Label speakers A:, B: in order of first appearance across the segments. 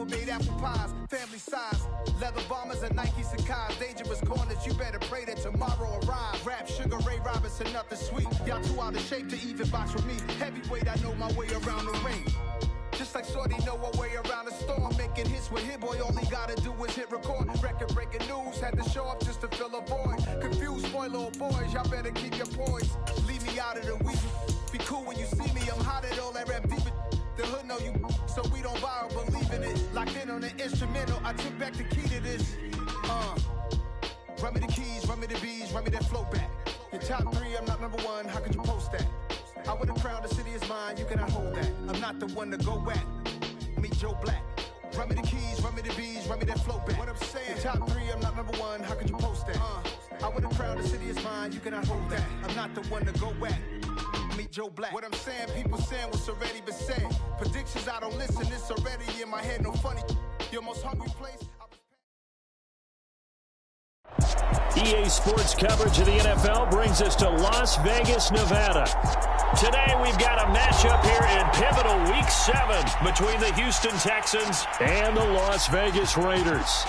A: people made apple pies, family size. Leather bombers and Nike Sakai's. Dangerous corners, you better pray that tomorrow arrives. Rap, Sugar Ray Robinson, nothing sweet. Y'all too out of shape to even box with me. Heavyweight, I know my way around the ring. Just like Shorty know her way around the storm. Making hits with Hit Boy, all he gotta do is hit record. Record-breaking news, had to show up just to fill a void. Confused, spoiled little boys, y'all better keep your poise. Leave me out of the week. Be cool when you see me, I'm hot at all that rap deep. The hood know you, so we don't borrow, believe in it. Locked in on the instrumental, I took back the key to this. Run me the keys, run me the bees, run me that flow back. Your top 3, I'm not number 1, how could you post that? I would have crowned the city is mine, you cannot hold that. I'm not the one to go back. Meet Joe Black. Run me the keys, run me the bees, run me that flow back. What I'm saying, your top 3, I'm not number 1, how could you post that? I would have crowned the city is mine, you cannot hold that. I'm not the one to go back. Meet Joe Black. What I'm saying, people saying what's already been said. Predictions, I don't listen, it's already in my head, no funny. Your most hungry place.
B: EA Sports coverage of the NFL brings us to Las Vegas, Nevada. Today we've got a matchup here in pivotal Week 7 between the Houston Texans and the Las Vegas Raiders.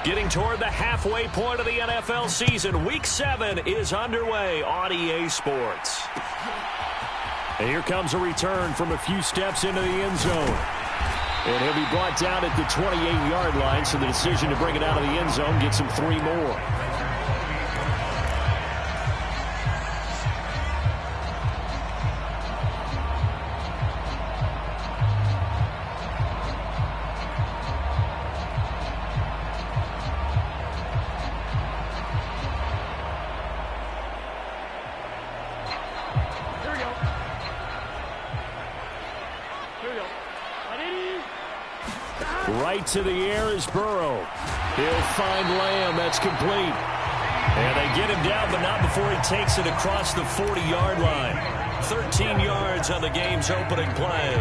B: Getting toward the halfway point of the NFL season, Week 7 is underway on EA Sports. And here comes a return from a few steps into the end zone. And he'll be brought down at the 28-yard line, so the decision to bring it out of the end zone gets him 3 more. Right to the air is Burrow. He'll find Lamb. That's complete. And they get him down, but not before he takes it across the 40-yard line. 13 yards on the game's opening play.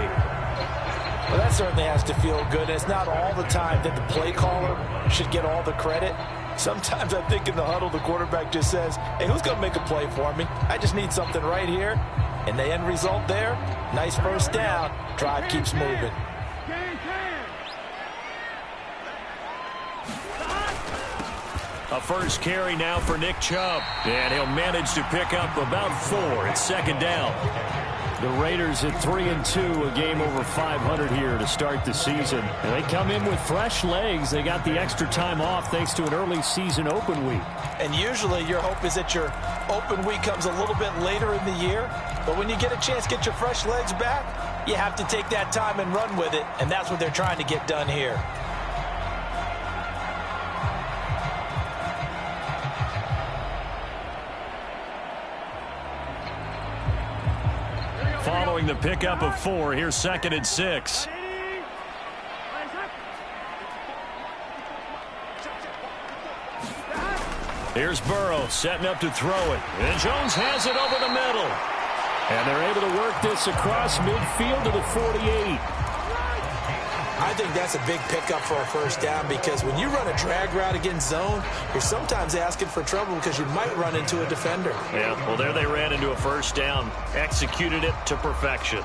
C: Well, that certainly has to feel good. It's not all the time that the play caller should get all the credit. Sometimes I think in the huddle, the quarterback just says, hey, who's going to make a play for me? I just need something right here. And the end result there, nice first down. Drive keeps moving.
B: A first carry now for Nick Chubb. And he'll manage to pick up about 4. It's second down. The Raiders at 3-2, a game over 500 here to start the season. And they come in with fresh legs. They got the extra time off thanks to an early season open week.
C: And usually your hope is that your open week comes a little bit later in the year. But when you get a chance to get your fresh legs back, you have to take that time and run with it. And that's what they're trying to get done here.
B: Following the pickup of 4, here's 2nd and 6. Here's Burrow setting up to throw it. And Jones has it over the middle. And they're able to work this across midfield to the 48.
C: I think that's a big pickup for a first down because when you run a drag route against zone, you're sometimes asking for trouble because you might run into a defender.
B: Yeah, well, there they ran into a first down. Executed it to perfection.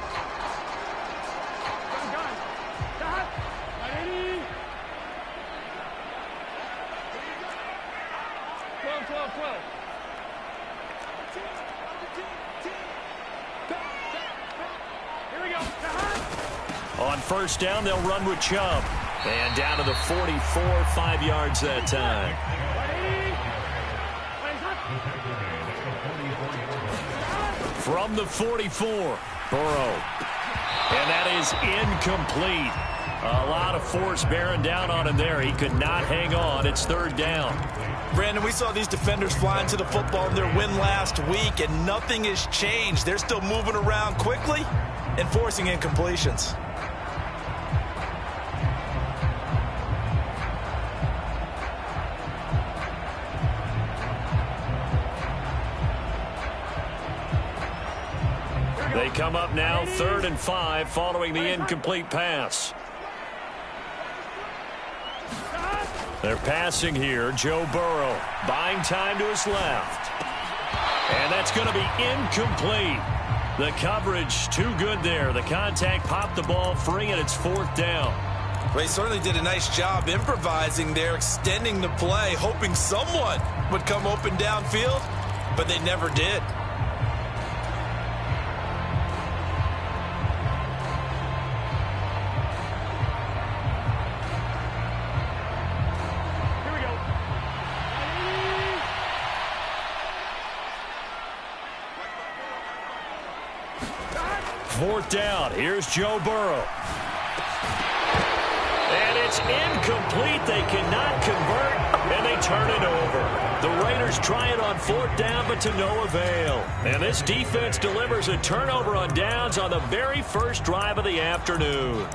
B: On first down, they'll run with Chubb. And down to the 44, 5 yards that time. From the 44, Burrow. And that is incomplete. A lot of force bearing down on him there. He could not hang on. It's 3rd down.
C: Brandon, we saw these defenders flying to the football in their win last week, and nothing has changed. They're still moving around quickly and forcing incompletions.
B: come up now 3rd and 5 following the incomplete pass. They're passing here. Joe Burrow buying time to his left. And that's going to be incomplete. The coverage too good there. The contact popped the ball free, and it's 4th down.
C: Well, he certainly did a nice job improvising there, extending the play, hoping someone would come open downfield, but they never did.
B: Fourth down. Here's Joe Burrow. And it's incomplete. They cannot convert, and they turn it over. The Raiders try it on 4th down, but to no avail. And this defense delivers a turnover on downs on the very first drive of the afternoon.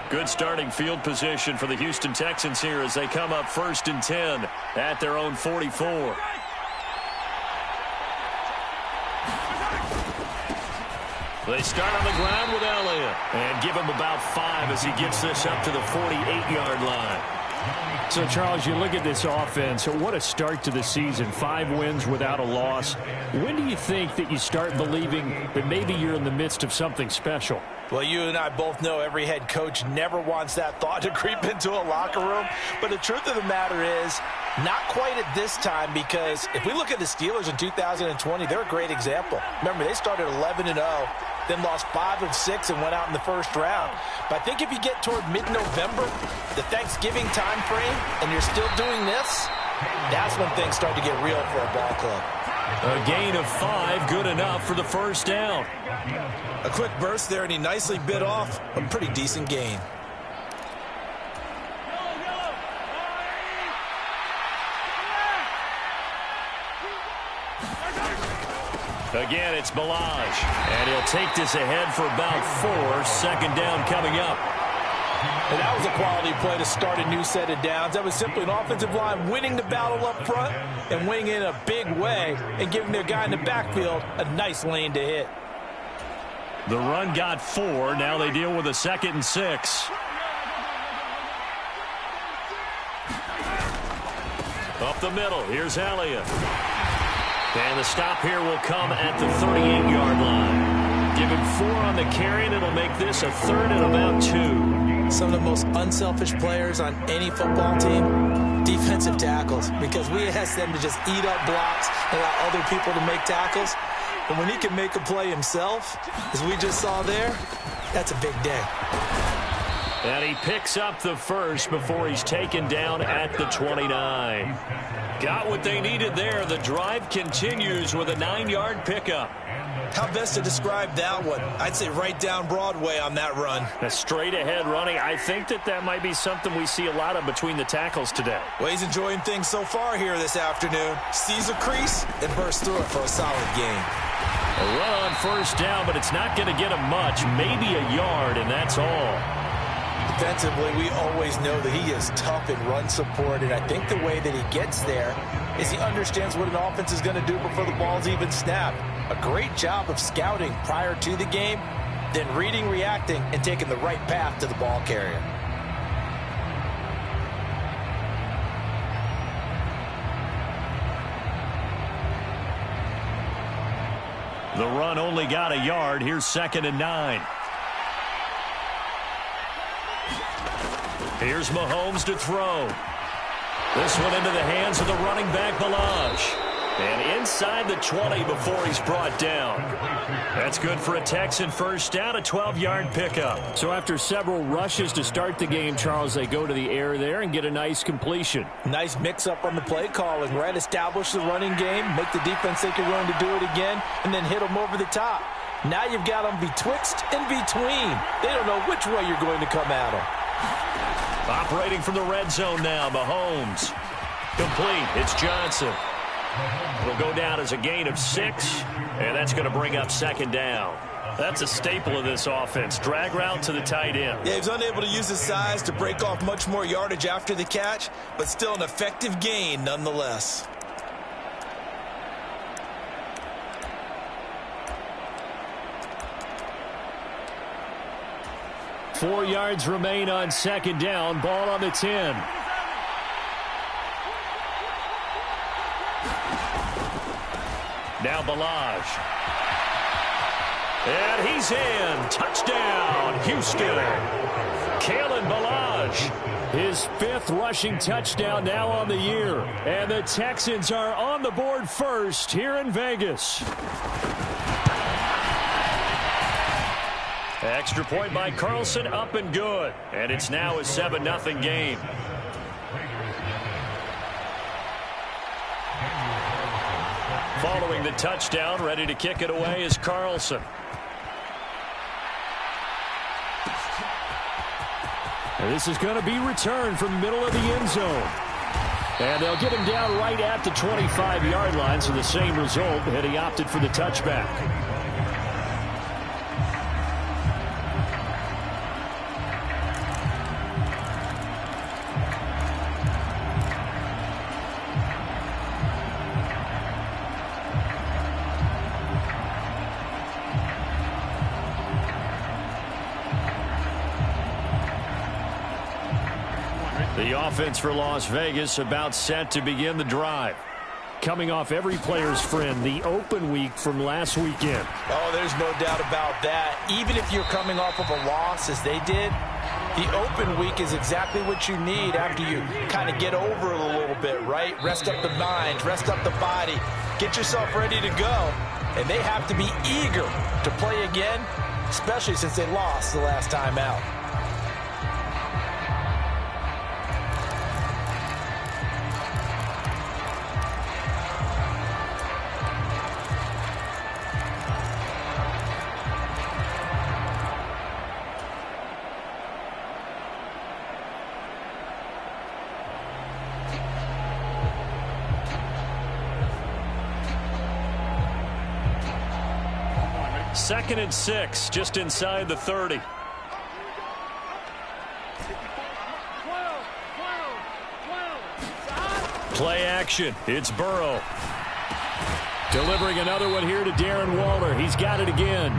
B: Good starting field position for the Houston Texans here as they come up 1st and 10 at their own 44. They start on the ground with Elliott and give him about 5 as he gets this up to the 48-yard line. So, Charles, you look at this offense, what a start to the season. 5 wins without a loss. When do you think that you start believing that maybe you're in the midst of something special?
C: Well, you and I both know every head coach never wants that thought to creep into a locker room. But the truth of the matter is, not quite at this time, because if we look at the Steelers in 2020, they're a great example. Remember, they started 11-0, then lost 5 of 6 and went out in the first round. But I think if you get toward mid-November, the Thanksgiving time frame, and you're still doing this, that's when things start to get real for a ball club.
B: A gain of 5, good enough for the first down.
C: A quick burst there, and he nicely bit off a pretty decent gain.
B: Again, it's Balaj, and he'll take this ahead for about 4. 2nd down coming up.
C: And that was a quality play to start a new set of downs. That was simply an offensive line winning the battle up front and winning in a big way and giving their guy in the backfield a nice lane to hit.
B: The run got 4. Now they deal with a 2nd and 6. Up the middle. Here's Elliott. And the stop here will come at the 38-yard line. Give him 4 on the carry, and it'll make this a 3rd and about 2.
C: Some of the most unselfish players on any football team, defensive tackles, because we ask them to just eat up blocks and allow other people to make tackles. And when he can make a play himself, as we just saw there, that's a big day.
B: And he picks up the first before he's taken down at the 29. Got what they needed there. The drive continues with a 9-yard pickup.
C: How best to describe that one? I'd say right down Broadway on that run.
B: A straight-ahead running. I think that might be something we see a lot of between the tackles today.
C: Well, he's enjoying things so far here this afternoon. Sees a crease and bursts through it for a solid gain.
B: A run on 1st down, but it's not going to get him much. Maybe a yard, and that's all.
C: Defensively, we always know that he is tough in run support, and I think the way that he gets there is he understands what an offense is going to do before the ball's even snapped. A great job of scouting prior to the game, then reading, reacting, and taking the right path to the ball carrier.
B: The run only got a yard. Here's 2nd and 9. Here's Mahomes to throw. This one into the hands of the running back, Balaj. And inside the 20 before he's brought down. That's good for a Texan first down, a 12-yard pickup. So after several rushes to start the game, Charles, they go to the air there and get a nice completion.
C: Nice mix-up on the play calling, right? Establish the running game, make the defense think you're going to do it again, and then hit them over the top. Now you've got them betwixt and between. They don't know which way you're going to come at them.
B: Operating from the red zone now, Mahomes. Complete. It's Johnson. It'll go down as a gain of 6, and that's going to bring up 2nd down. That's a staple of this offense. Drag route to the tight end.
C: Yeah, he was unable to use his size to break off much more yardage after the catch, but still an effective gain nonetheless.
B: Four yards remain on second down. Ball on the 10. Now Balaj. And he's in. Touchdown, Houston. Kalen Balaj. His 5th rushing touchdown now on the year. And the Texans are on the board first here in Vegas. Extra point by Carlson, up and good. And it's now a 7-0 game. Following the touchdown, ready to kick it away is Carlson. And this is going to be returned from the middle of the end zone. And they'll get him down right at the 25-yard line, so the same result had he opted for the touchback. The offense for Las Vegas about set to begin the drive. Coming off every player's friend, the open week from last weekend.
C: Oh, there's no doubt about that. Even if you're coming off of a loss as they did, the open week is exactly what you need after you kind of get over it a little bit, right? Rest up the mind, rest up the body, get yourself ready to go. And they have to be eager to play again, especially since they lost the last time out.
B: Second and 6, just inside the 30. Play action. It's Burrow. Delivering another one here to Darren Waller. He's got it again.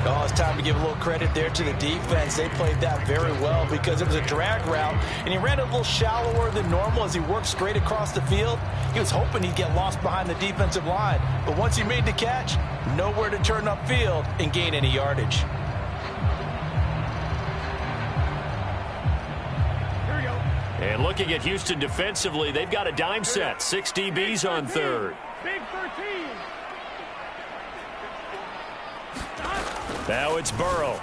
C: Oh, it's time to give a little credit there to the defense. They played that very well because it was a drag route, and he ran a little shallower than normal as he worked straight across the field. He was hoping he'd get lost behind the defensive line, but once he made the catch, nowhere to turn upfield and gain any yardage.
B: And looking at Houston defensively, they've got a dime set. 6 DBs on third.
D: Big 13.
B: Now it's Burrow.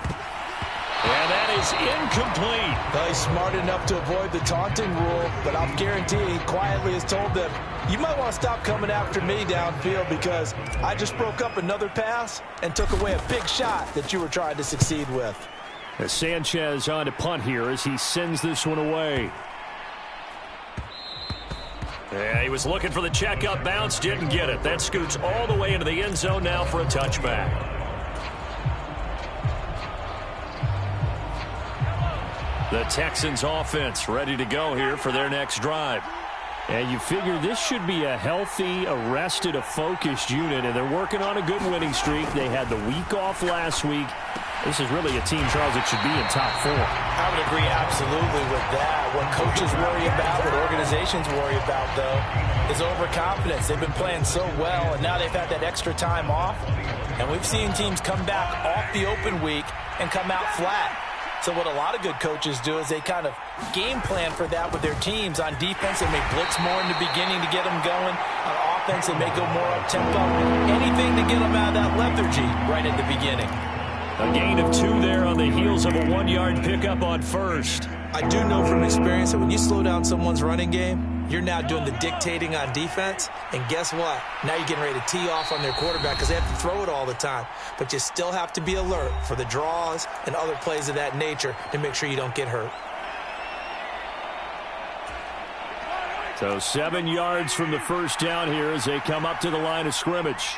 B: And that is incomplete.
C: He's smart enough to avoid the taunting rule, but I'll guarantee he quietly has told them, you might want to stop coming after me downfield because I just broke up another pass and took away a big shot that you were trying to succeed with.
B: As Sanchez on to punt here as he sends this one away. Yeah, he was looking for the checkup bounce, didn't get it. That scoots all the way into the end zone now for a touchback. The Texans offense ready to go here for their next drive. And you figure this should be a healthy, a focused unit, and they're working on a good winning streak. They had the week off last week. This is really a team, Charles, that should be in top 4.
C: I would agree absolutely with that. What coaches worry about, what organizations worry about, though, is overconfidence. They've been playing so well, and now they've had that extra time off. And we've seen teams come back off the open week and come out flat. So what a lot of good coaches do is they kind of game plan for that with their teams. On defense, they may blitz more in the beginning to get them going. On offense, they may go more up-tempo. Anything to get them out of that lethargy right at the beginning.
B: A gain of 2 there on the heels of a 1-yard pickup on first.
C: I do know from experience that when you slow down someone's running game, you're now doing the dictating on defense. And guess what? Now you're getting ready to tee off on their quarterback because they have to throw it all the time. But you still have to be alert for the draws and other plays of that nature to make sure you don't get hurt.
B: So 7 yards from the first down here as they come up to the line of scrimmage.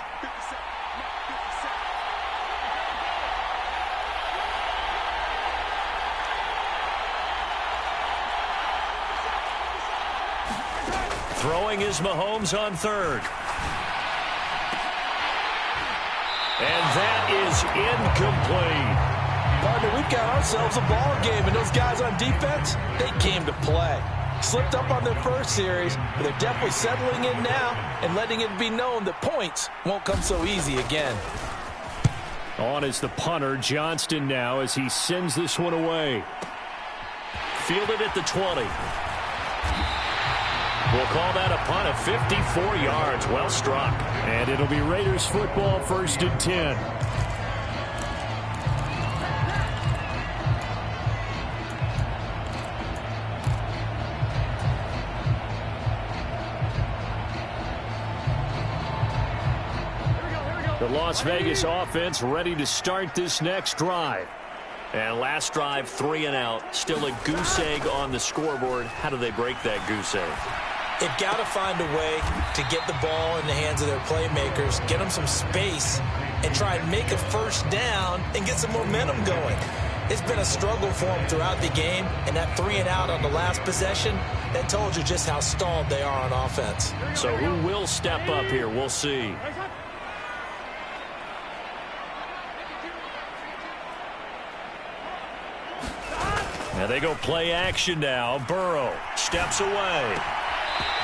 B: Throwing is Mahomes on third. And that is incomplete.
C: Partner, we've got ourselves a ball game, and those guys on defense, they came to play. Slipped up on their first series, but they're definitely settling in now and letting it be known that points won't come so easy again.
B: On is the punter, Johnston, now as he sends this one away. Fielded at the 20. We'll call that a punt of 54 yards. Well struck. And it'll be Raiders football, 1st and 10. The Las Vegas offense ready to start this next drive. And last drive, 3 and out. Still a goose egg on the scoreboard. How do they break that goose egg?
C: They've got to find a way to get the ball in the hands of their playmakers, get them some space, and try and make a first down and get some momentum going. It's been a struggle for them throughout the game, and that 3 and out on the last possession, that told you just how stalled they are on offense.
B: So who will step up here? We'll see. Now they go play action now. Burrow steps away.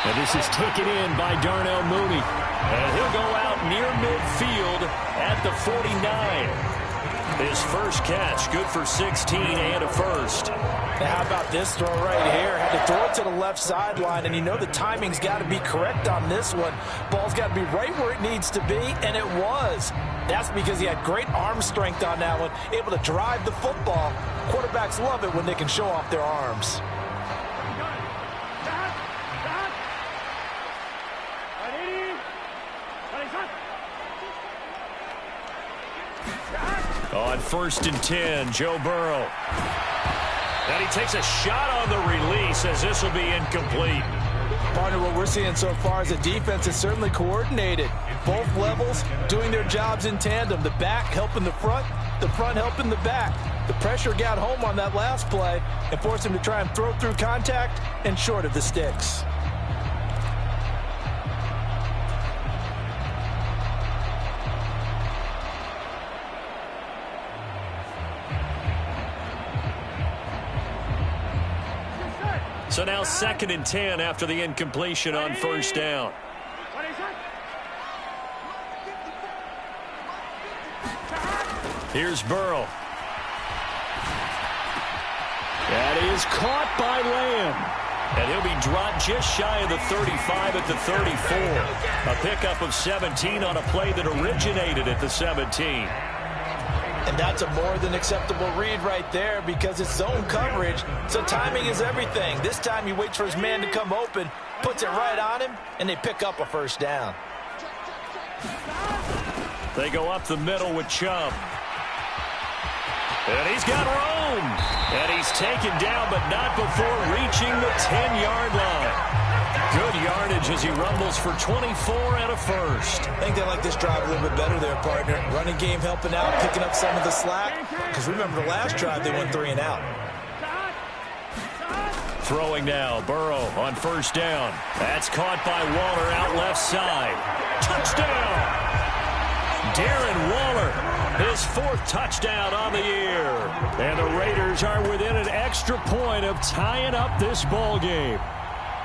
B: And this is taken in by Darnell Mooney. And he'll go out near midfield at the 49. His first catch, good for 16 and a first.
C: Now how about this throw right here? Had to throw it to the left sideline, and you know the timing's got to be correct on this one. Ball's got to be right where it needs to be, and it was. That's because he had great arm strength on that one, able to drive the football. Quarterbacks love it when they can show off their arms.
B: On 1st and 10, Joe Burrow. And he takes a shot on the release as this will be incomplete.
C: Partner, what we're seeing so far is the defense is certainly coordinated. Both levels doing their jobs in tandem. The back helping the front helping the back. The pressure got home on that last play and forced him to try and throw through contact and short of the sticks.
B: So now 2nd and 10 after the incompletion on 1st down. Here's Burrow. That is caught by Lamb. And he'll be dropped just shy of the 35 at the 34. A pickup of 17 on a play that originated at the 17.
C: And that's a more than acceptable read right there because it's zone coverage, so timing is everything. This time he waits for his man to come open, puts it right on him, and they pick up a first down.
B: They go up the middle with Chubb. And he's got room. And he's taken down, but not before reaching the 10-yard line. Good yardage as he rumbles for 24 and a first.
C: I think they like this drive a little bit better there, partner. Running game helping out, picking up some of the slack. Because remember the last drive, they went 3 and out.
B: Throwing now, Burrow on 1st down. That's caught by Waller out left side. Touchdown! Darren Waller, his 4th touchdown on the year. And the Raiders are within an extra point of tying up this ball game.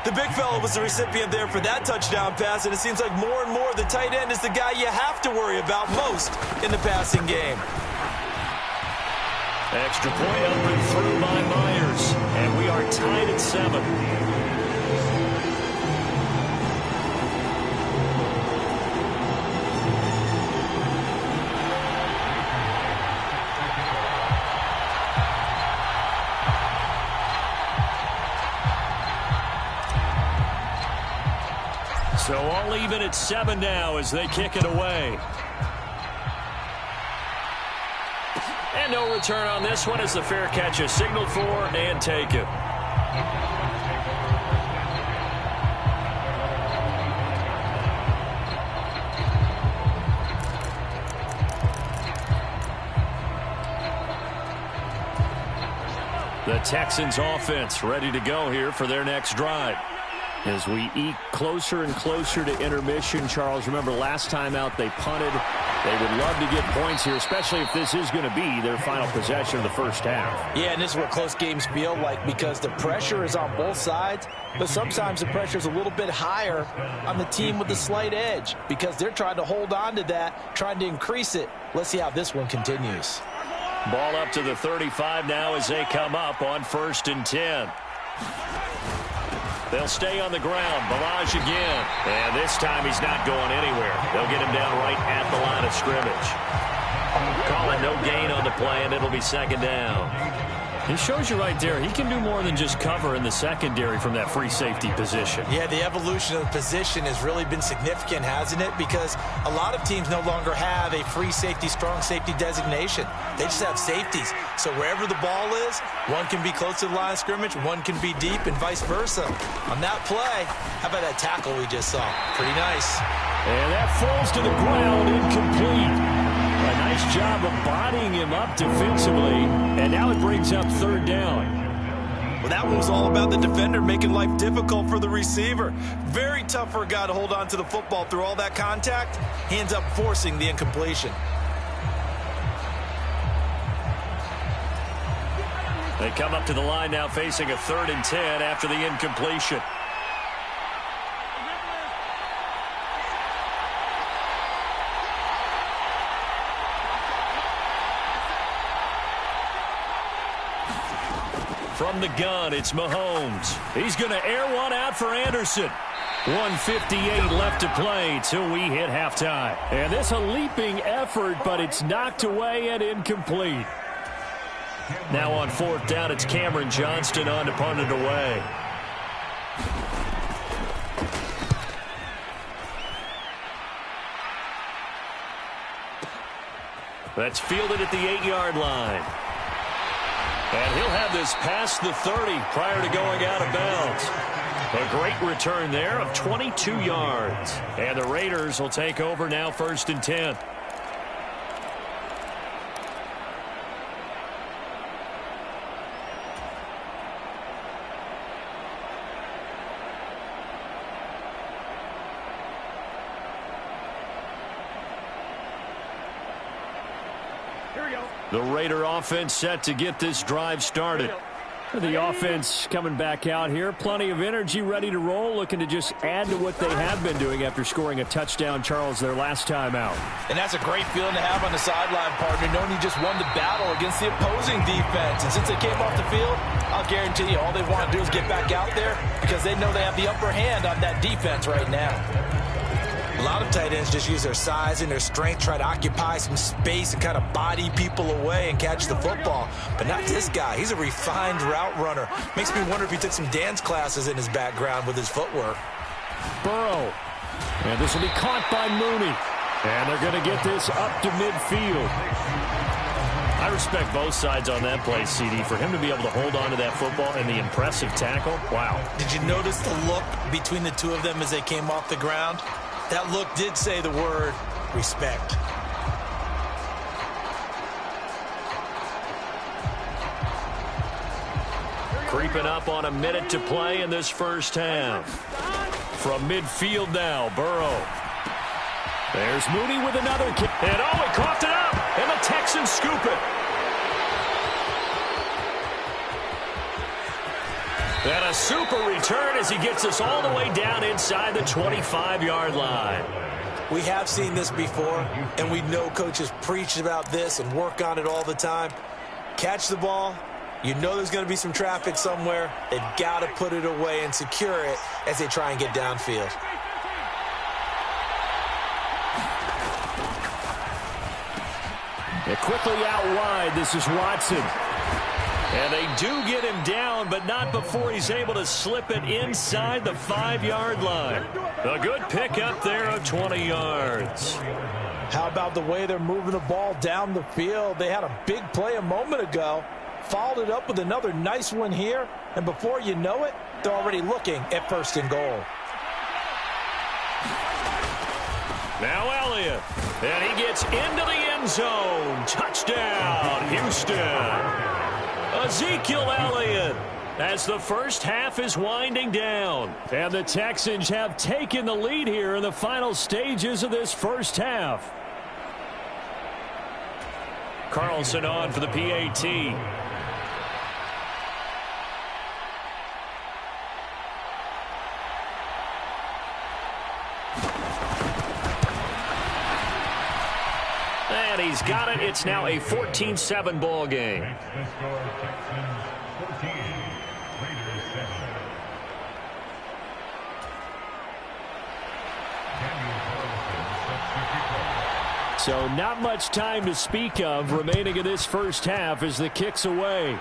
C: The big fella was the recipient there for that touchdown pass, and it seems like more and more the tight end is the guy you have to worry about most in the passing game.
B: Extra point up and through by Myers, and we are tied at 7. So all even at 7 now as they kick it away. And no return on this one as the fair catch is signaled for and taken. The Texans offense ready to go here for their next drive. As we eke closer and closer to intermission, Charles, remember last time out they punted. They would love to get points here, especially if this is going to be their final possession of the first half.
C: Yeah, and this is what close games feel like because the pressure is on both sides, but sometimes the pressure is a little bit higher on the team with the slight edge because they're trying to hold on to that, trying to increase it. Let's see how this one continues.
B: Ball up to the 35 now as they come up on 1st and 10. They'll stay on the ground. Balaj again. And this time he's not going anywhere. They'll get him down right at the line of scrimmage. Calling no gain on the play, and it'll be 2nd down. He shows you right there, he can do more than just cover in the secondary from that free safety position.
C: Yeah, the evolution of the position has really been significant, hasn't it? Because a lot of teams no longer have a free safety, strong safety designation. They just have safeties. So wherever the ball is, one can be close to the line of scrimmage, one can be deep, and vice versa. On that play, how about that tackle we just saw? Pretty nice.
B: And that falls to the ground, incomplete. A nice job of bodying him up defensively, and now it brings up 3rd down.
C: Well, that one was all about the defender making life difficult for the receiver. Very tough for a guy to hold on to the football through all that contact. He ends up forcing the incompletion.
B: They come up to the line now facing a 3rd and 10 after the incompletion. From the gun, it's Mahomes. He's going to air one out for Anderson. 1:58 left to play till we hit halftime. And this a leaping effort, but it's knocked away and incomplete. Now on 4th down, it's Cameron Johnston on to punt it away. That's fielded at the 8-yard line. And he'll have this past the 30 prior to going out of bounds. A great return there of 22 yards. And the Raiders will take over now 1st and 10. The Raider offense set to get this drive started. The offense coming back out here. Plenty of energy, ready to roll, looking to just add to what they have been doing after scoring a touchdown, Charles, their last time out.
C: And that's a great feeling to have on the sideline, partner, knowing you just won the battle against the opposing defense. And since they came off the field, I'll guarantee you all they want to do is get back out there because they know they have the upper hand on that defense right now. A lot of tight ends just use their size and their strength, try to occupy some space and kind of body people away and catch the football. But not this guy. He's a refined route runner. Makes me wonder if he took some dance classes in his background with his footwork.
B: Burrow. And this will be caught by Mooney. And they're going to get this up to midfield. I respect both sides on that play, CD. For him to be able to hold on to that football and the impressive tackle, wow.
C: Did you notice the look between the two of them as they came off the ground? That look did say the word respect.
B: Creeping up on a minute to play in this first half. From midfield now, Burrow. There's Mooney with another kick. And oh, he coughed it up. And the Texans scoop it. And a super return as he gets us all the way down inside the 25-yard line.
C: We have seen this before, and we know coaches preach about this and work on it all the time. Catch the ball. You know there's going to be some traffic somewhere. They've got to put it away and secure it as they try and get downfield.
B: They're quickly out wide. This is Watson. And they do get him down, but not before he's able to slip it inside the 5-yard line. A good pickup there of 20 yards.
C: How about the way they're moving the ball down the field? They had a big play a moment ago, followed it up with another nice one here, and before you know it, they're already looking at 1st and goal.
B: Now Elliott, and he gets into the end zone. Touchdown, Houston. Ezekiel Elliott. as the first half is winding down. And the Texans have taken the lead here in the final stages of this first half. Carlson on for the PAT. And he's got it. It's now a 14-7 ball game. So not much time to speak of remaining in this first half as the kick's away.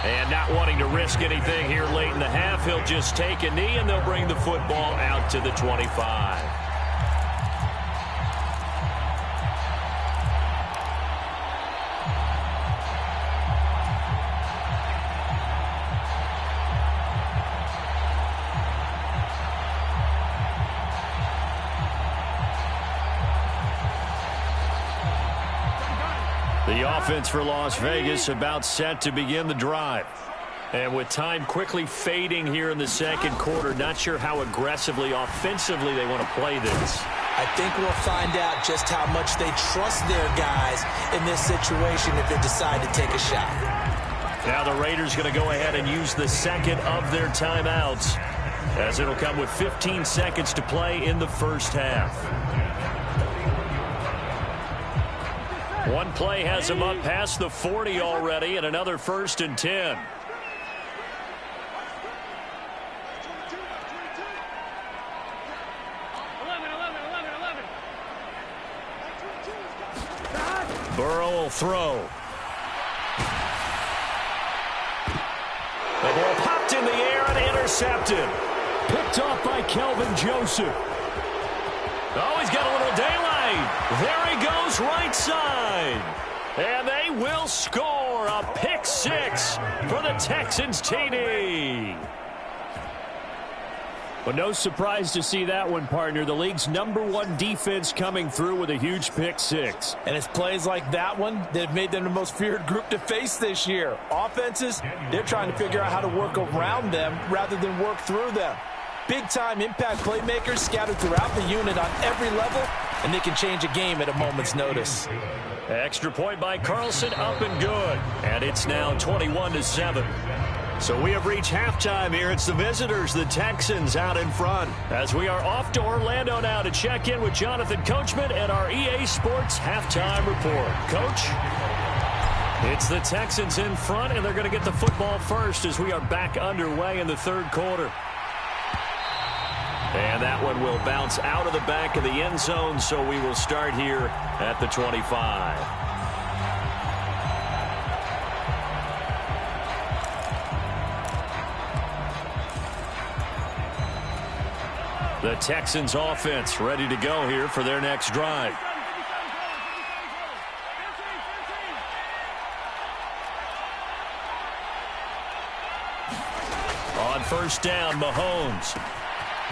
B: And not wanting to risk anything here late in the half, he'll just take a knee and they'll bring the football out to the 25. The offense for Las Vegas about set to begin the drive. And with time quickly fading here in the second quarter, not sure how aggressively, offensively they want to play this.
C: I think we'll find out just how much they trust their guys in this situation if they decide to take a shot.
B: Now the Raiders going to go ahead and use the second of their timeouts, as it'll come with 15 seconds to play in the first half. One play has him up past the 40 already, and another 1st and 10. Burrow will throw. The ball popped in the air and intercepted. Picked off by Kelvin Joseph. Oh, he's got a little daylight. There he goes, right side. And they will score a pick six for the Texans TD. Well, no surprise to see that one, partner. The league's #1 defense coming through with a huge pick six.
C: And it's plays like that one that have made them the most feared group to face this year. Offenses, they're trying to figure out how to work around them rather than work through them. Big-time impact playmakers scattered throughout the unit on every level, and they can change a game at a moment's notice.
B: Extra point by Carlson, up and good. And it's now 21-7. So we have reached halftime here. It's the visitors, the Texans, out in front. As we are off to Orlando now to check in with Jonathan Coachman and our EA Sports halftime report. Coach? It's the Texans in front, and they're going to get the football first as we are back underway in the third quarter. And that one will bounce out of the back of the end zone, so we will start here at the 25. The Texans offense ready to go here for their next drive. On first down, Mahomes.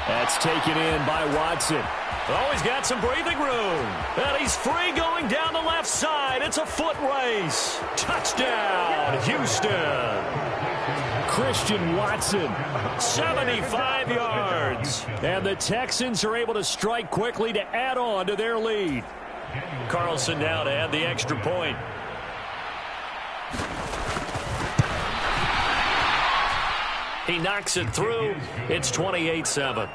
B: That's taken in by Watson. Oh, he's got some breathing room. And he's free going down the left side. It's a foot race. Touchdown, Houston. Christian Watson, 75 yards. And the Texans are able to strike quickly to add on to their lead. Carlson now to add the extra point. He knocks it through. It's 28-7.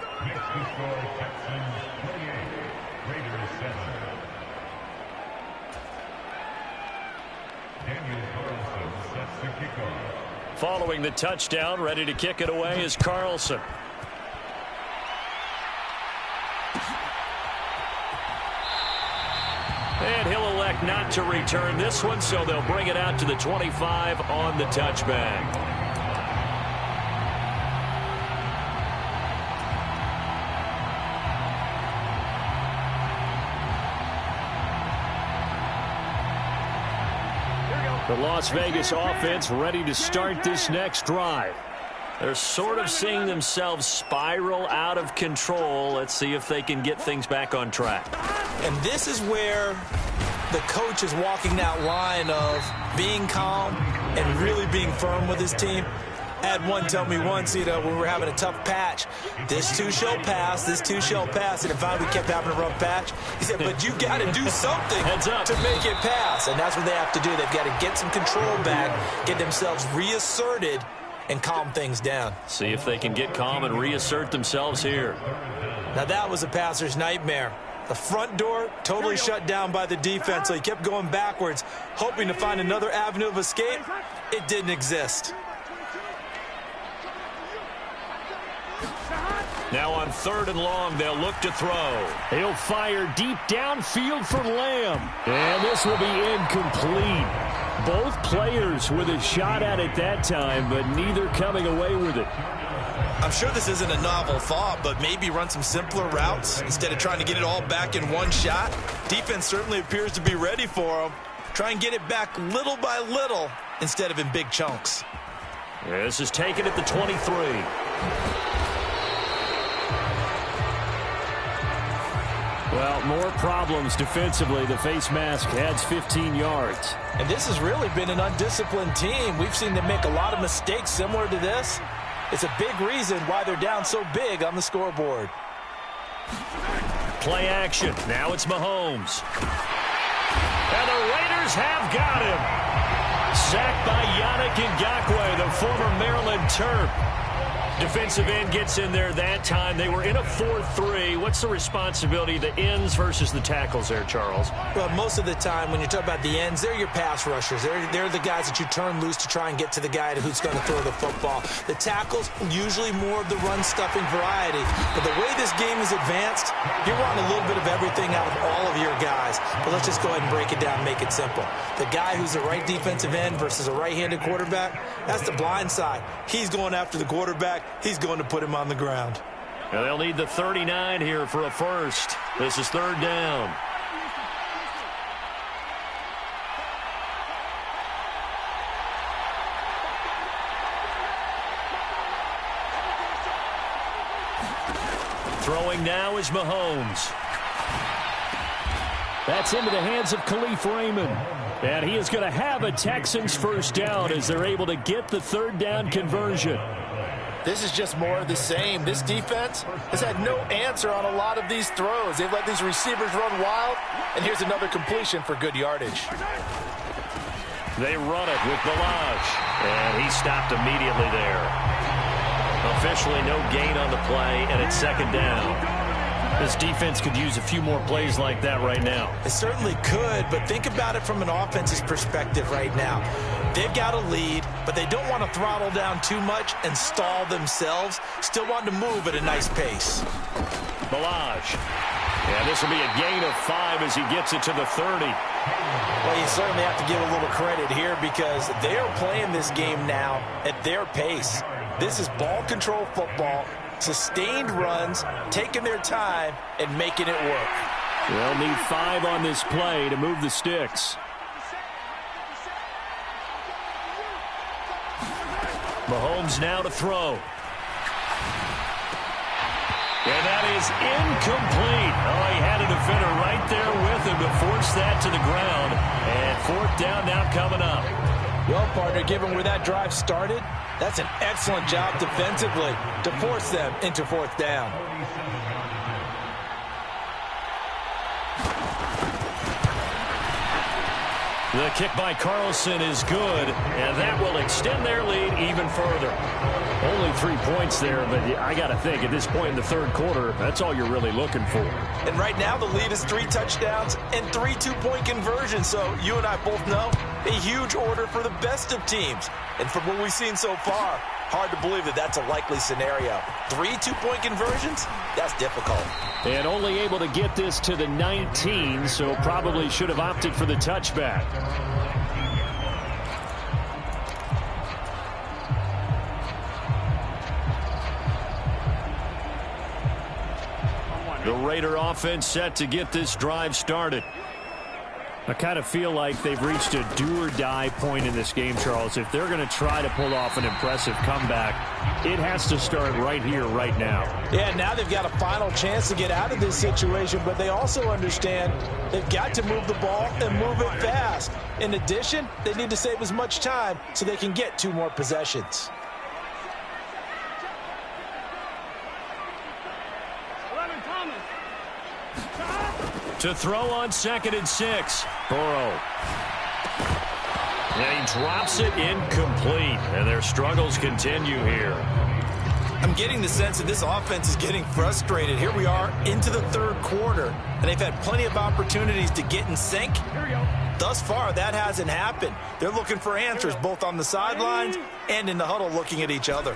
B: Following the touchdown, ready to kick it away is Carlson. And he'll elect not to return this one, so they'll bring it out to the 25 on the touchback. The Las Vegas offense ready to start this next drive. They're sort of seeing themselves spiral out of control. Let's see if they can get things back on track.
C: And this is where the coach is walking that line of being calm and really being firm with his team. I had one tell me once, when we were having a tough patch, this too shall pass, this too shall pass. And if we kept having a rough patch, he said, but you got to do something to make it pass. And that's what they have to do. They've got to get some control back, get themselves reasserted, and calm things down.
B: See if they can get calm and reassert themselves here.
C: Now that was a passer's nightmare. The front door totally shut down by the defense, so he kept going backwards, hoping to find another avenue of escape. It didn't exist.
B: Now on 3rd and long, they'll look to throw. He'll fire deep downfield for Lamb. And this will be incomplete. Both players with a shot at it that time, but neither coming away with it.
C: I'm sure this isn't a novel thought, but maybe run some simpler routes instead of trying to get it all back in one shot. Defense certainly appears to be ready for him. Try and get it back little by little instead of in big chunks.
B: Yeah, this is taken at the 23. Well, more problems defensively. The face mask adds 15 yards.
C: And this has really been an undisciplined team. We've seen them make a lot of mistakes similar to this. It's a big reason why they're down so big on the scoreboard.
B: Play action. Now it's Mahomes. And the Raiders have got him. Sacked by Yannick Ngakoue, the former Maryland Terp. Defensive end gets in there that time. They were in a 4-3. What's the responsibility, the ends versus the tackles there, Charles?
C: Well, most of the time when you talk about the ends, they're your pass rushers. They're the guys that you turn loose to try and get to the guy who's going to throw the football. The tackles, usually more of the run-stuffing variety. But the way this game is advanced, you're wanting a little bit of everything out of all of your guys. But let's just go ahead and break it down and make it simple. The guy who's the right defensive end versus a right-handed quarterback, that's the blind side. He's going after the quarterback. He's going to put him on the ground.
B: Now they'll need the 39 here for a first. This is 3rd down. Throwing now is Mahomes. That's into the hands of Khalif Raymond. And he is going to have a Texans first down as they're able to get the 3rd down conversion.
C: This is just more of the same. This defense has had no answer on a lot of these throws. They've let these receivers run wild, and here's another completion for good yardage.
B: They run it with Balaj, and he stopped immediately there. Officially no gain on the play, and it's 2nd down. This defense could use a few more plays like that right now.
C: It certainly could, but think about it from an offense's perspective right now. They've got a lead, but they don't want to throttle down too much and stall themselves. Still want to move at a nice pace.
B: Balaj. And this will be a gain of 5 as he gets it to the 30.
C: Well, you certainly have to give a little credit here because they are playing this game now at their pace. This is ball control football, sustained runs, taking their time, and making it work.
B: They'll need 5 on this play to move the sticks. Mahomes now to throw. And that is incomplete. Oh, he had a defender right there with him to force that to the ground. And 4th down now coming up.
C: Well, partner, given where that drive started, that's an excellent job defensively to force them into 4th down.
B: The kick by Carlson is good, and that will extend their lead even further. Only 3 points there, but I got to think at this point in the 3rd quarter, that's all you're really looking for.
C: And right now the lead is 3 touchdowns and 3 two-point conversions, so you and I both know a huge order for the best of teams. And from what we've seen so far, hard to believe that that's a likely scenario. 3 two-point conversions? That's difficult.
B: And only able to get this to the 19, so probably should have opted for the touchback. The Raider offense set to get this drive started. I kind of feel like they've reached a do-or-die point in this game, Charles. If they're going to try to pull off an impressive comeback, it has to start right here, right now.
C: Yeah, now they've got a final chance to get out of this situation, but they also understand they've got to move the ball and move it fast. In addition, they need to save as much time so they can get 2 more possessions.
B: To throw on 2nd and 6. Burrow. And he drops it incomplete. And their struggles continue here.
C: I'm getting the sense that this offense is getting frustrated. Here we are into the 3rd quarter, and they've had plenty of opportunities to get in sync. Thus far, that hasn't happened. They're looking for answers both on the sidelines and in the huddle looking at each other.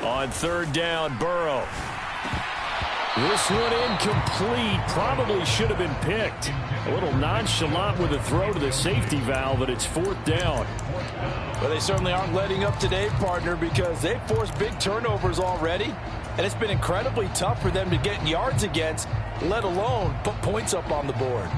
B: On 3rd down, Burrow. This one incomplete. Probably should have been picked. A little nonchalant with a throw to the safety valve, but it's 4th down.
C: Well, they certainly aren't letting up today, partner, because they've forced big turnovers already, and it's been incredibly tough for them to get yards against, let alone put points up on the board.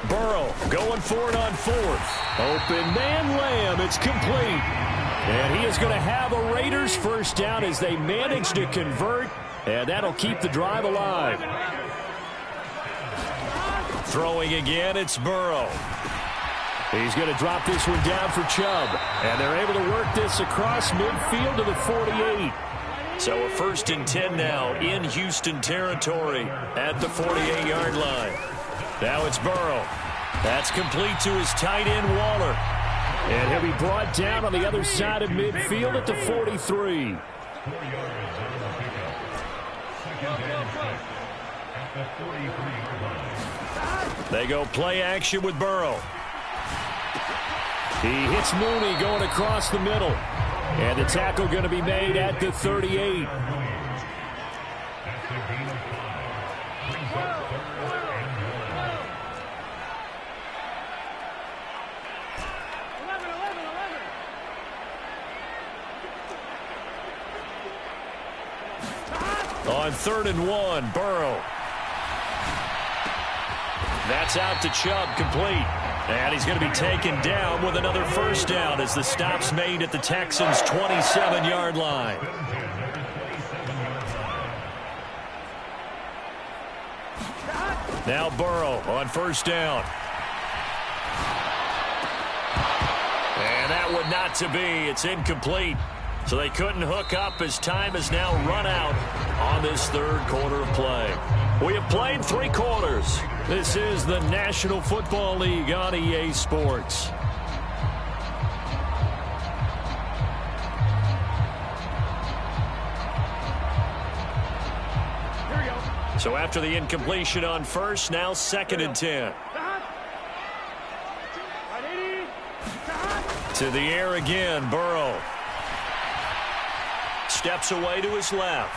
B: Burrow going for it on 4th. Open man Lamb. It's complete. And he is going to have a Raiders first down as they manage to convert. And that'll keep the drive alive. Throwing again, it's Burrow. He's going to drop this one down for Chubb. And they're able to work this across midfield to the 48. So a 1st and 10 now in Houston territory at the 48-yard line. Now it's Burrow. That's complete to his tight end, Waller. And he'll be brought down on the other side of midfield at the 43. They go play action with Burrow. He hits Mooney going across the middle. And the tackle going to be made at the 38. On 3rd and 1, Burrow. That's out to Chubb, complete. And he's going to be taken down with another first down as the stop's made at the Texans' 27-yard line. Now Burrow on 1st down. And that one not to be. It's incomplete. So they couldn't hook up as time has now run out on this 3rd quarter of play. We have played 3 quarters. This is the National Football League on EA Sports. So after the incompletion on 1st, now 2nd and 10. To the air again, Burrow. Steps away to his left.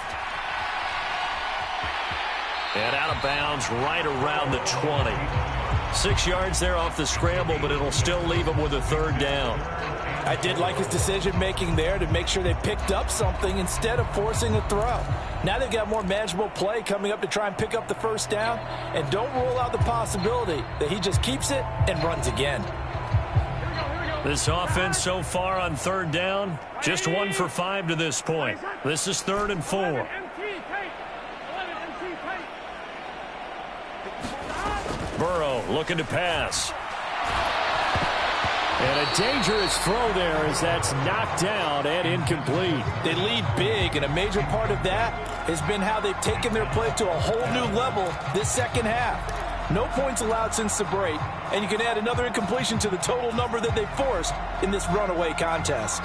B: And out of bounds right around the 20. 6 yards there off the scramble, but it'll still leave him with a 3rd down.
C: I did like his decision-making there to make sure they picked up something instead of forcing a throw. Now they've got more manageable play coming up to try and pick up the first down, and don't rule out the possibility that he just keeps it and runs again.
B: This offense so far on 3rd down, just 1 for 5 to this point. This is 3rd and 4. Burrow looking to pass. And a dangerous throw there as that's knocked down and incomplete.
C: They lead big, and a major part of that has been how they've taken their play to a whole new level this 2nd half. No points allowed since the break, and you can add another incompletion to the total number that they forced in this runaway contest.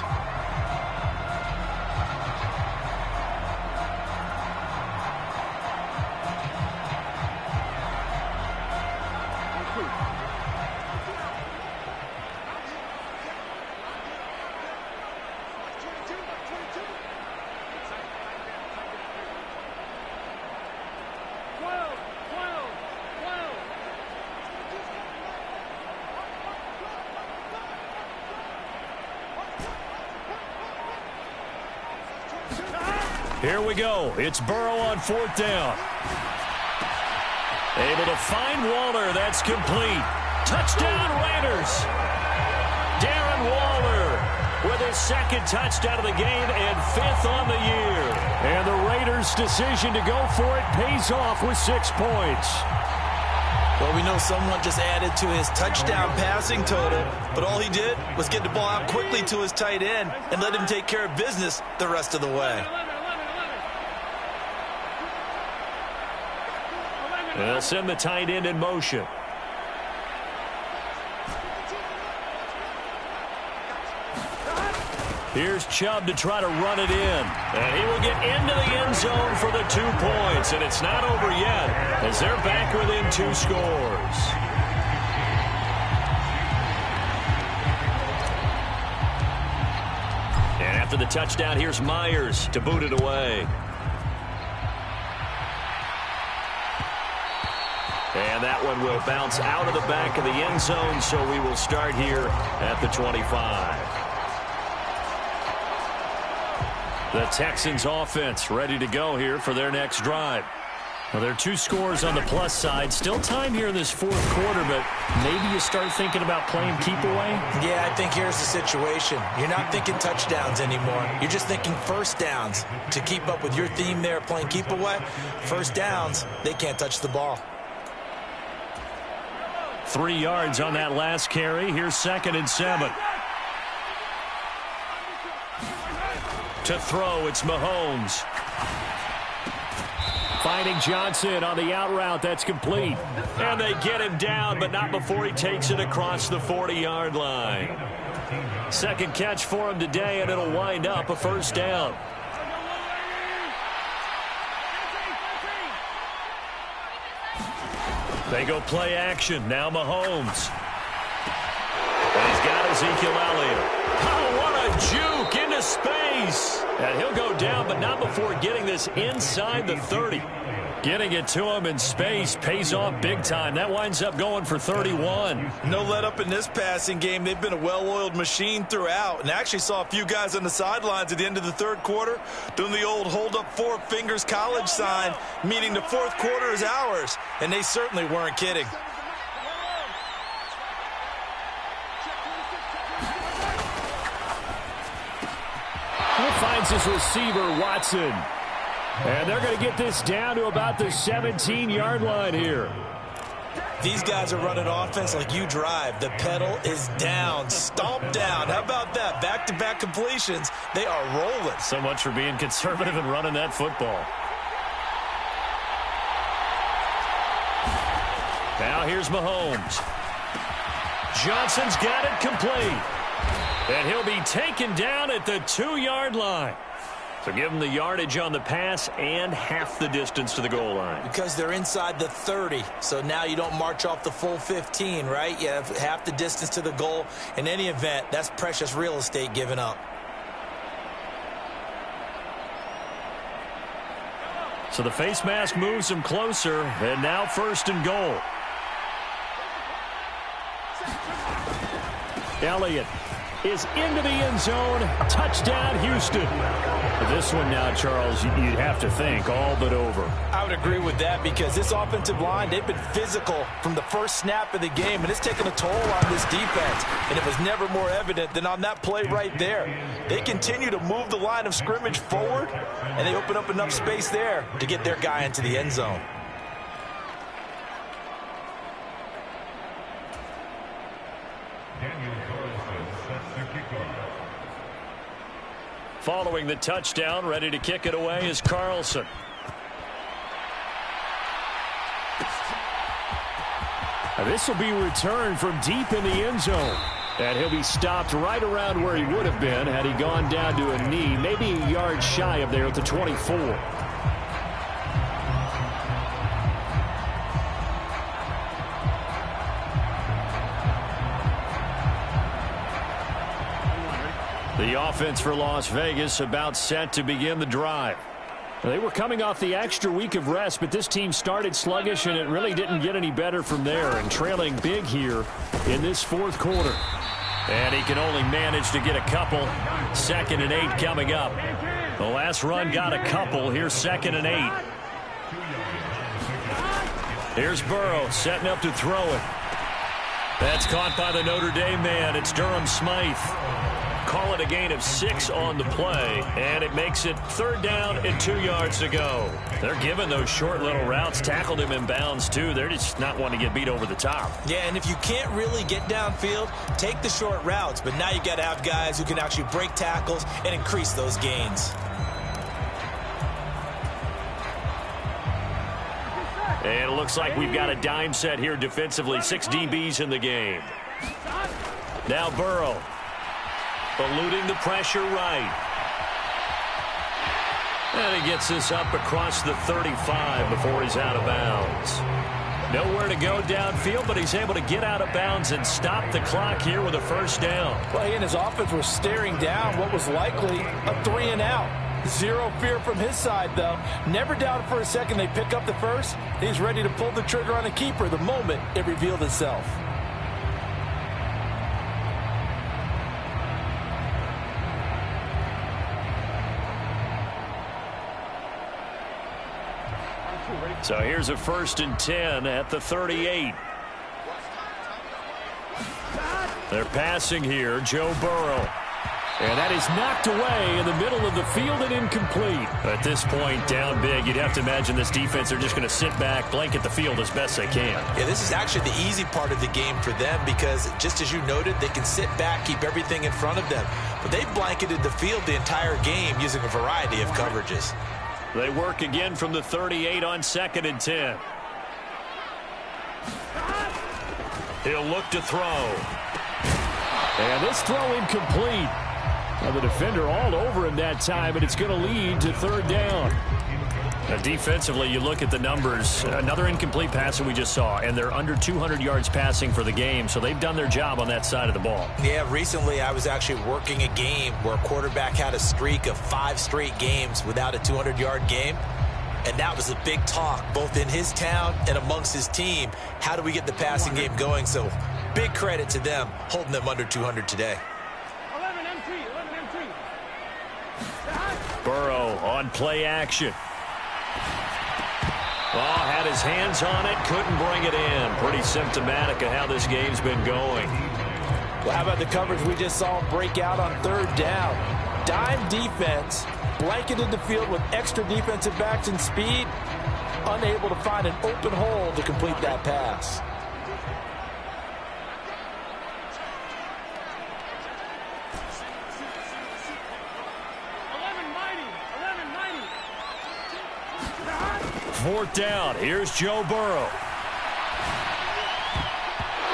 B: Here we go. It's Burrow on 4th down. Able to find Waller. That's complete. Touchdown, Raiders. Darren Waller with his 2nd touchdown of the game and 5th on the year. And the Raiders' decision to go for it pays off with 6 points.
C: Well, we know someone just added to his touchdown passing total, but all he did was get the ball out quickly to his tight end and let him take care of business the rest of the way.
B: They'll send the tight end in motion. Here's Chubb to try to run it in. And he will get into the end zone for the 2 points. And it's not over yet as they're back within 2 scores. And after the touchdown, here's Myers to boot it away. And that one will bounce out of the back of the end zone, so we will start here at the 25. The Texans offense ready to go here for their next drive. Well, there are 2 scores on the plus side. Still time here in this 4th quarter, but maybe you start thinking about playing keep away?
C: Yeah, I think here's the situation. You're not thinking touchdowns anymore. You're just thinking first downs. To keep up with your theme there, playing keep away, first downs, they can't touch the ball.
B: 3 yards on that last carry. Here's 2nd and 7. To throw, it's Mahomes. Finding Johnson on the out route. That's complete. And they get him down, but not before he takes it across the 40-yard line. 2nd catch for him today, and it'll wind up a first down. They go play action. Now Mahomes. And he's got Ezekiel Elliott. Oh, what a juke into space. And he'll go down, but not before getting this inside the 30. Getting it to him in space pays off big time. That winds up going for 31.
C: No let up in this passing game. They've been a well-oiled machine throughout. And actually saw a few guys on the sidelines at the end of the 3rd quarter doing the old hold up 4 fingers college sign, meaning the 4th quarter is ours. And they certainly weren't kidding.
B: He finds his receiver, Watson. And they're going to get this down to about the 17-yard line here.
C: These guys are running offense like you drive. The pedal is down, stomp down. How about that? Back-to-back completions. They are rolling.
B: So much for being conservative and running that football. Now here's Mahomes. Johnson's got it complete. And he'll be taken down at the 2-yard line. So give them the yardage on the pass and half the distance to the goal line.
C: Because they're inside the 30, so now you don't march off the full 15, right? You have half the distance to the goal. In any event, that's precious real estate given up.
B: So the face mask moves him closer, and now 1st and goal. Elliott is into the end zone. Touchdown, Houston. This one now, Charles, you'd have to think all but over.
C: I would agree with that because this offensive line, they've been physical from the first snap of the game, and it's taken a toll on this defense. And it was never more evident than on that play right there. They continue to move the line of scrimmage forward, and they open up enough space there to get their guy into the end zone.
B: Following the touchdown, ready to kick it away is Carlson. Now this will be returned from deep in the end zone. And he'll be stopped right around where he would have been had he gone down to a knee, maybe a yard shy of there at the 24. The offense for Las Vegas about set to begin the drive. They were coming off the extra week of rest, but this team started sluggish, and it really didn't get any better from there, and trailing big here in this 4th quarter. And he can only manage to get a couple. 2nd and 8 coming up. The last run got a couple. Here's 2nd and 8. Here's Burrow setting up to throw it. That's caught by the Notre Dame man. It's Durham Smythe. Call it a gain of 6 on the play, and it makes it 3rd down and 2 yards to go. They're giving those short little routes. Tackled him in bounds, too. They're just not wanting to get beat over the top.
C: Yeah, and if you can't really get downfield, take the short routes. But now you got to have guys who can actually break tackles and increase those gains.
B: And it looks like we've got a dime set here defensively. 6 DBs in the game. Now Burrow. Eluding the pressure right. And he gets this up across the 35 before he's out of bounds. Nowhere to go downfield, but he's able to get out of bounds and stop the clock here with a 1st down.
C: Well, he and his offense were staring down what was likely a 3 and out. Zero fear from his side, though. Never doubted for a second they pick up the first. He's ready to pull the trigger on a keeper the moment it revealed itself.
B: So here's a 1st and 10 at the 38. They're passing here. Joe Burrow. And that is knocked away in the middle of the field and incomplete. At this point, down big, you'd have to imagine this defense, they're just going to sit back, blanket the field as best they can.
C: Yeah, this is actually the easy part of the game for them because, just as you noted, they can sit back, keep everything in front of them. But they've blanketed the field the entire game using a variety of coverages.
B: They work again from the 38 on 2nd and 10. He'll look to throw. And this throw incomplete. Now the defender all over him that time, and it's going to lead to 3rd down. Now defensively, you look at the numbers. Another incomplete pass that we just saw, and they're under 200 yards passing for the game, so they've done their job on that side of the ball.
C: Yeah, recently I was actually working a game where a quarterback had a streak of 5 straight games without a 200-yard game, and that was a big talk both in his town and amongst his team. How do we get the passing game going? So big credit to them holding them under 200 today.
B: Burrow on play action. Oh, had his hands on it, couldn't bring it in. Pretty symptomatic of how this game's been going.
C: Well, how about the coverage we just saw break out on 3rd down? Dime defense, blanketed the field with extra defensive backs and speed, unable to find an open hole to complete that pass.
B: Fourth down. Here's Joe Burrow.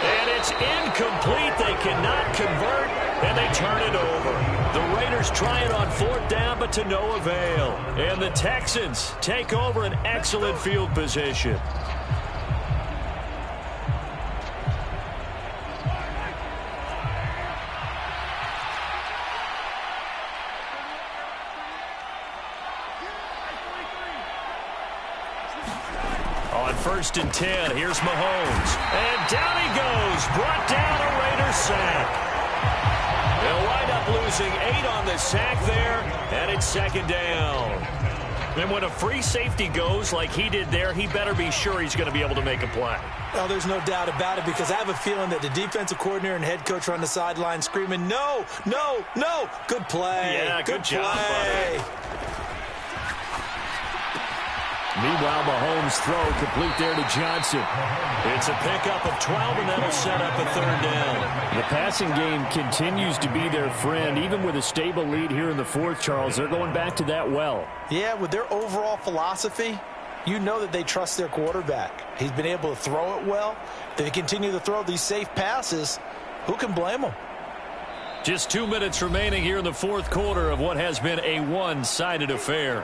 B: And it's incomplete. They cannot convert, and they turn it over. The Raiders try it on 4th down, but to no avail. And the Texans take over an excellent field position. On 1st and 10, here's Mahomes. And down he goes. Brought down a Raiders sack. They'll wind up losing 8 on the sack there, and it's 2nd down. And when a free safety goes like he did there, he better be sure he's going to be able to make a play.
C: Oh, there's no doubt about it, because I have a feeling that the defensive coordinator and head coach are on the sideline screaming, no, no, no. Good play.
B: Yeah, good job,
C: play.
B: buddy. Meanwhile, Mahomes' throw complete there to Johnson. It's a pickup of 12, and that'll set up a 3rd down.
D: The passing game continues to be their friend. Even with a stable lead here in the 4th, Charles, they're going back to that well.
C: Yeah, with their overall philosophy, you know that they trust their quarterback. He's been able to throw it well. They continue to throw these safe passes. Who can blame them?
B: Just 2 minutes remaining here in the 4th quarter of what has been a one-sided affair.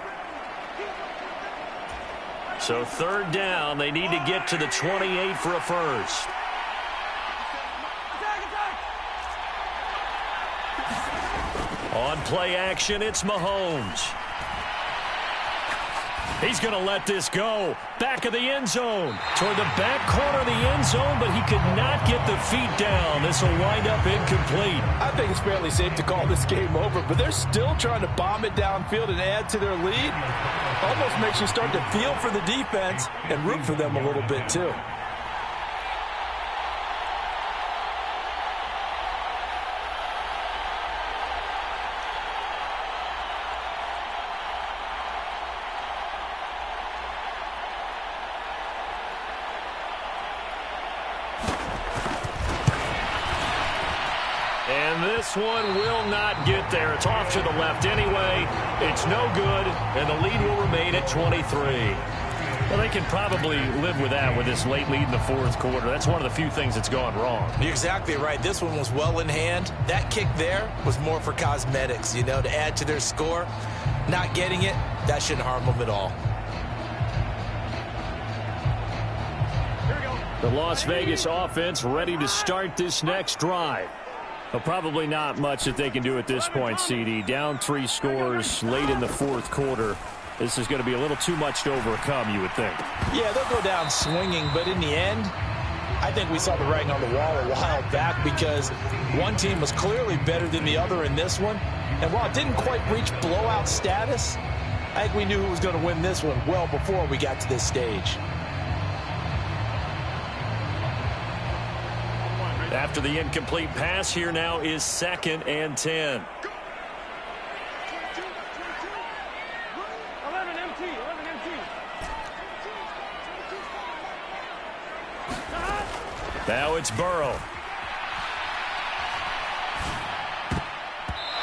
B: So 3rd down, they need to get to the 28 for a first. On play action, it's Mahomes. He's going to let this go. Back of the end zone. Toward the back corner of the end zone, but he could not get the feet down. This will wind up incomplete.
C: I think it's fairly safe to call this game over, but they're still trying to bomb it downfield and add to their lead. Almost makes you start to feel for the defense and root for them a little bit too.
B: And this one will not get there. It's off to the left anyway. It's no good, and the lead will remain at 23. Well, they can probably live with that with this late lead in the fourth quarter. That's one of the few things that's gone wrong.
C: You're exactly right. This one was well in hand. That kick there was more for cosmetics, you know, to add to their score. Not getting it, that shouldn't harm them at all.
B: The Las Vegas offense ready to start this next drive. Well, probably not much that they can do at this point, CD. Down 3 scores late in the fourth quarter. This is going to be a little too much to overcome, you would think.
C: Yeah, they'll go down swinging, but in the end, I think we saw the writing on the wall a while back because one team was clearly better than the other in this one. And while it didn't quite reach blowout status, I think we knew who was going to win this one well before we got to this stage.
B: After the incomplete pass, here now is 2nd and 10. Now it's Burrow.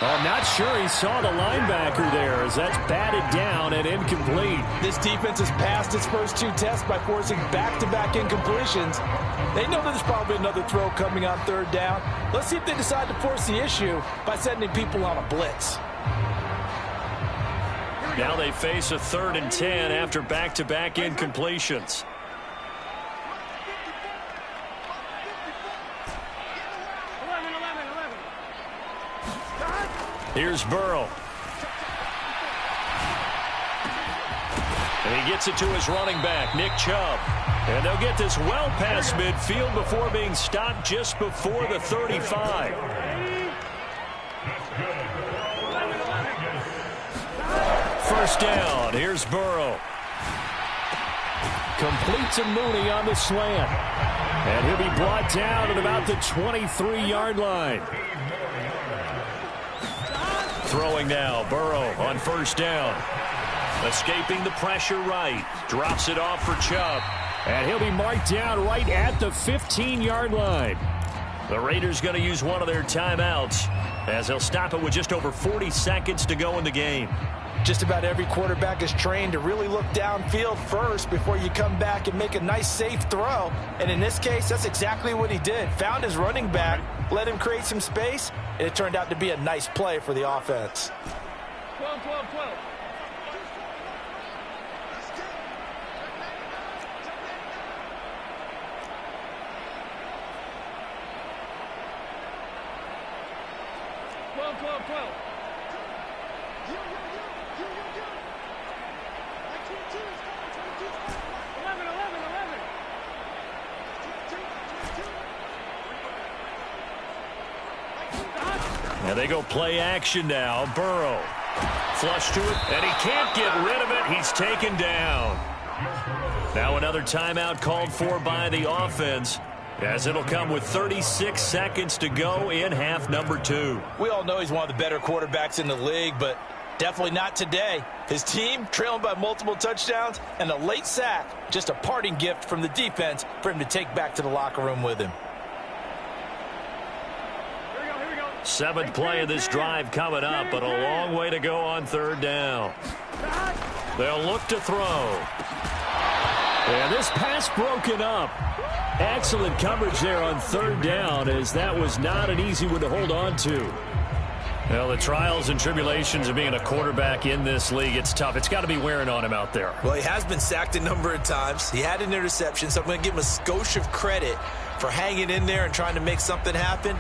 B: Oh, I'm not sure he saw the linebacker there as that's batted down and incomplete.
C: This defense has passed its first 2 tests by forcing back-to-back incompletions. They know that there's probably another throw coming on 3rd down. Let's see if they decide to force the issue by sending people on a blitz.
B: Now they face a 3rd and 10 after back-to-back incompletions. Here's Burrow. And he gets it to his running back, Nick Chubb. And they'll get this well past midfield before being stopped just before the 35. First down. Here's Burrow. Completes a Mooney on the slant. And he'll be brought down at about the 23-yard line. Throwing now, Burrow on first down. Escaping the pressure right. Drops it off for Chubb. And he'll be marked down right at the 15-yard line. The Raiders going to use one of their timeouts as they'll stop it with just over 40 seconds to go in the game.
C: Just about every quarterback is trained to really look downfield first before you come back and make a nice, safe throw. And in this case, that's exactly what he did. Found his running back, let him create some space, and it turned out to be a nice play for the offense.
E: 12.
B: And they go play action now. Burrow. Flush to it, and he can't get rid of it. He's taken down. Now another timeout called for by the offense, as it'll come with 36 seconds to go in half number 2.
C: We all know he's one of the better quarterbacks in the league, but definitely not today. His team trailing by multiple touchdowns and a late sack, just a parting gift from the defense for him to take back to the locker room with him.
B: 7th play of this drive coming up, but a long way to go on 3rd down. They'll look to throw. And this pass broken up. Excellent coverage there on 3rd down, as that was not an easy one to hold on to. Well, the trials and tribulations of being a quarterback in this league, it's tough. It's got to be wearing on him out there.
C: Well, he has been sacked a number of times. He had an interception, so I'm going to give him a skosh of credit for hanging in there and trying to make something happen,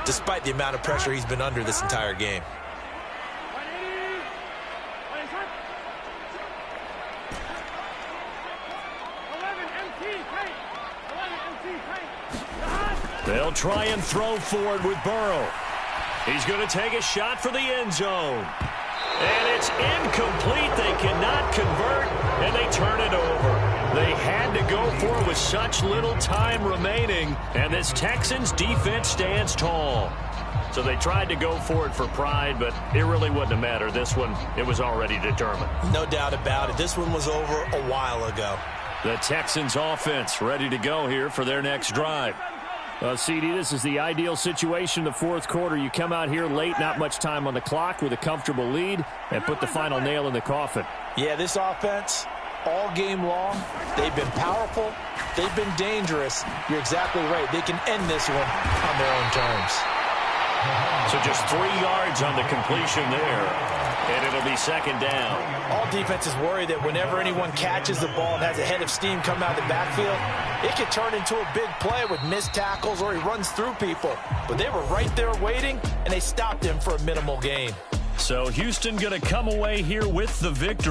C: despite the amount of pressure he's been under this entire game.
B: They'll try and throw for it with Burrow. He's going to take a shot for the end zone. And it's incomplete. They cannot convert, and they turn it over. They had to go for it with such little time remaining, and this Texans defense stands tall. So they tried to go for it for pride, but it really wouldn't have mattered. This one, it was already determined.
C: No doubt about it. This one was over a while ago.
B: The Texans offense ready to go here for their next drive.
D: Well, CD, this is the ideal situation in the fourth quarter. You come out here late, not much time on the clock with a comfortable lead, and put the final nail in the coffin.
C: Yeah, this offense, all game long, they've been powerful, they've been dangerous. You're exactly right. They can end this one on their own terms.
B: So just 3 yards on the completion there, and it'll be second down.
C: All defenses worry that whenever anyone catches the ball and has a head of steam come out of the backfield, it can turn into a big play with missed tackles or he runs through people. But they were right there waiting, and they stopped him for a minimal gain.
B: So Houston going to come away here with the victory.